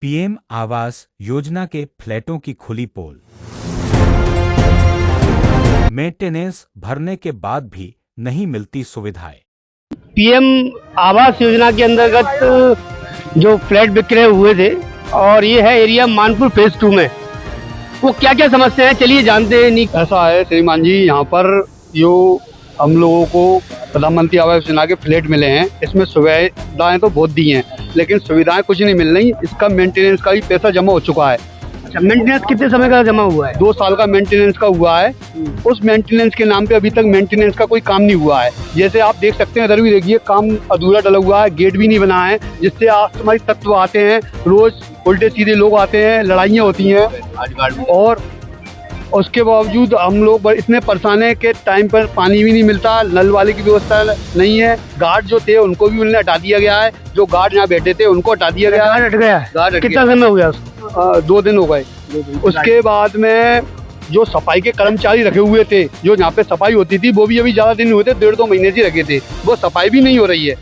PM Awas Yojana के फ्लैटों की खुली पोल। मेंटेनेंस भरने के बाद भी नहीं मिलती सुविधाएं। पीएम आवास योजना के अंतर्गत जो फ्लैट विक्रय हुए थे और ये है एरिया मानपुर फेज 2 में, वो क्या क्या समस्या है चलिए जानते हैं। ऐसा है श्रीमान जी, यहाँ पर जो हम लोगों को प्रधानमंत्री आवास योजना के फ्लैट मिले हैं, इसमें सुविधाएं तो बहुत दी हैं, लेकिन सुविधाएं कुछ नहीं मिल रही। इसका मेंटेनेंस का भी पैसा जमा हो चुका है। अच्छा, मेंटेनेंस कितने समय का जमा हुआ है? 2 साल का मेंटेनेंस का हुआ है। उस मेंटेनेंस के नाम पे अभी तक मेंटेनेंस का कोई काम नहीं हुआ है। जैसे आप देख सकते हैं, इधर भी देखिए काम अधूरा डला हुआ है, गेट भी नहीं बना है, जिससे हमारी तत्व आते हैं, रोज उल्टे सीधे लोग आते हैं, लड़ाइयाँ होती हैं और उसके बावजूद हम लोग इतने परेशान हैं कि टाइम पर पानी भी नहीं मिलता, नल वाले की व्यवस्था नहीं है। गार्ड जो थे उनको भी उन्हें हटा दिया गया है, जो गार्ड यहाँ बैठे थे उनको हटा दिया गया है। गार्ड हट गया है? गार्ड हट कितना समय हो गया उसको? 2 दिन हो गए। उसके बाद में जो सफाई के कर्मचारी रखे हुए थे, जो यहाँ पे सफाई होती थी, वो भी अभी ज्यादा दिन हुए थे, 1.5-2 महीने से रखे थे, वो सफाई भी नहीं हो रही है,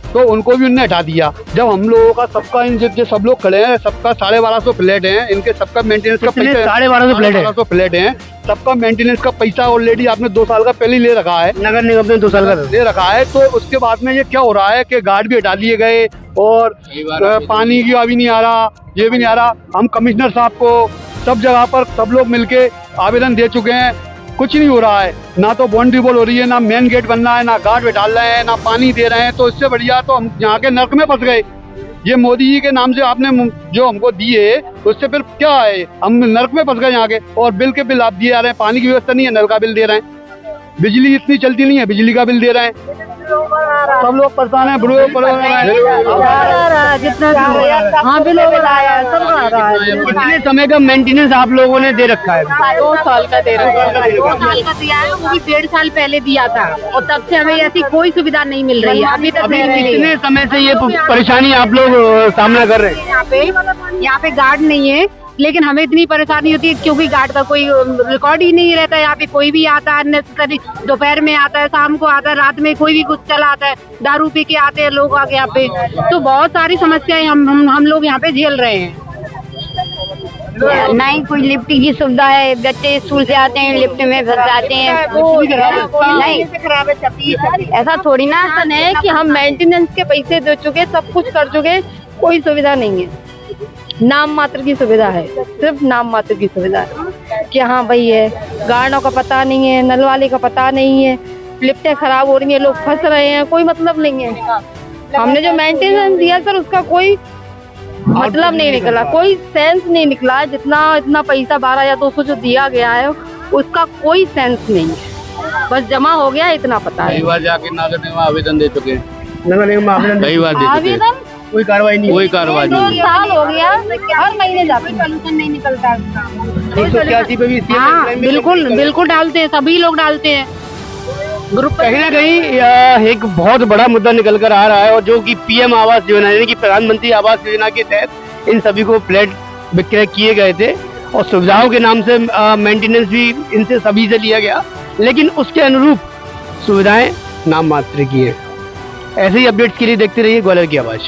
तो उनको भी उन्होंने हटा दिया। जब हम लोगों का सबका जो सब लोग खड़े हैं, सबका 1250 फ्लैट हैं, इनके सबका मेंटेनेंस का पैसा 1250 फ्लैट हैं, सबका मेंटेनेंस का पैसा ऑलरेडी आपने 2 साल का पहले ही ले रखा है, नगर निगम ने 2 साल का ले रखा है। तो उसके बाद में ये क्या हो रहा है कि गार्ड भी हटा दिए गए और पानी की अभी नहीं आ रहा, ये भी नहीं आ रहा। हम कमिश्नर साहब को सब जगह पर सब लोग मिलके आवेदन दे चुके हैं, कुछ नहीं हो रहा है। ना तो बाउंड्री वॉल हो रही है, ना मेन गेट बन रहा है, ना गार्ड बैठाल रहे हैं, ना पानी दे रहे हैं। तो इससे बढ़िया तो हम यहाँ के नर्क में फंस गए। ये मोदी जी के नाम से आपने जो हमको दिए, उससे फिर क्या है, हम नर्क में फंस गए यहाँ के। और बिल के बिल आप दिए जा रहे हैं, पानी की व्यवस्था नहीं है, नल का बिल दे रहे हैं, बिजली इतनी चलती नहीं है, बिजली का बिल दे रहे हैं। सब लोग परेशान है, कितने समय का मेंटेनेंस आप लोगों ने दे रखा है? 2 साल का दे रखा है। 2 साल का दिया है, वो भी 1.5 साल पहले दिया था और तब से हमें ऐसी कोई सुविधा नहीं मिल रही है, अभी तक नहीं मिली। कितने समय से ये परेशानी आप लोग सामना कर रहे हैं? यहाँ पे गार्ड नहीं है, लेकिन हमें इतनी परेशानी होती है क्योंकि गार्ड का कोई रिकॉर्ड ही नहीं रहता है। यहाँ पे कोई भी आता है, नेसेसरी दोपहर में आता है, शाम को आता है, रात में कोई भी कुछ चला आता है, दारू पी के आते हैं लोग आगे यहाँ पे। तो बहुत सारी समस्याएं हम लोग यहाँ पे झेल रहे हैं। नहीं कोई लिफ्ट की सुविधा है, बच्चे स्कूल से आते हैं लिफ्ट में फंस जाते हैं। नहीं ऐसा थोड़ी ना है कि हम मेंटेनेंस के पैसे दे चुके, सब कुछ कर चुके, कोई सुविधा नहीं है। नाम मात्र की सुविधा है, सिर्फ नाम मात्र की सुविधा है कि हाँ भाई है, गार्डों का पता नहीं है, नल वाले का पता नहीं है, लिफ्टें खराब हो रही हैं, लोग फंस रहे हैं, कोई मतलब नहीं है। हमने जो मेंटेनेंस दिया सर, उसका कोई मतलब नहीं निकला, कोई सेंस नहीं निकला। जितना इतना पैसा 12 या 200 जो दिया गया है, उसका कोई सेंस नहीं है, बस जमा हो गया इतना पता है। कई बार जाके नगर निगम आवेदन दे चुके हैं, नगर निगम आवेदन कई बार दे चुके हैं, कोई कार्रवाई नहीं, कोई कार्रवाई 2 नहीं। साल हो गया, हर महीने जाते, सोल्यूशन नहीं निकलता उसका। 181 पे भी हाँ बिल्कुल बिल्कुल डालते हैं, सभी लोग डालते हैं ग्रुप। कहीं ना कहीं एक बहुत बड़ा मुद्दा निकल कर आ रहा है, और जो कि पीएम आवास योजना यानी कि प्रधानमंत्री आवास योजना के तहत इन सभी को फ्लैट विक्रय किए गए थे और सुविधाओं के नाम से मेंटेनेंस भी इनसे सभी से लिया गया, लेकिन उसके अनुरूप सुविधाएं नाम मात्र की है। ऐसे ही अपडेट्स के लिए देखते रहिए ग्वालियर की आवाज।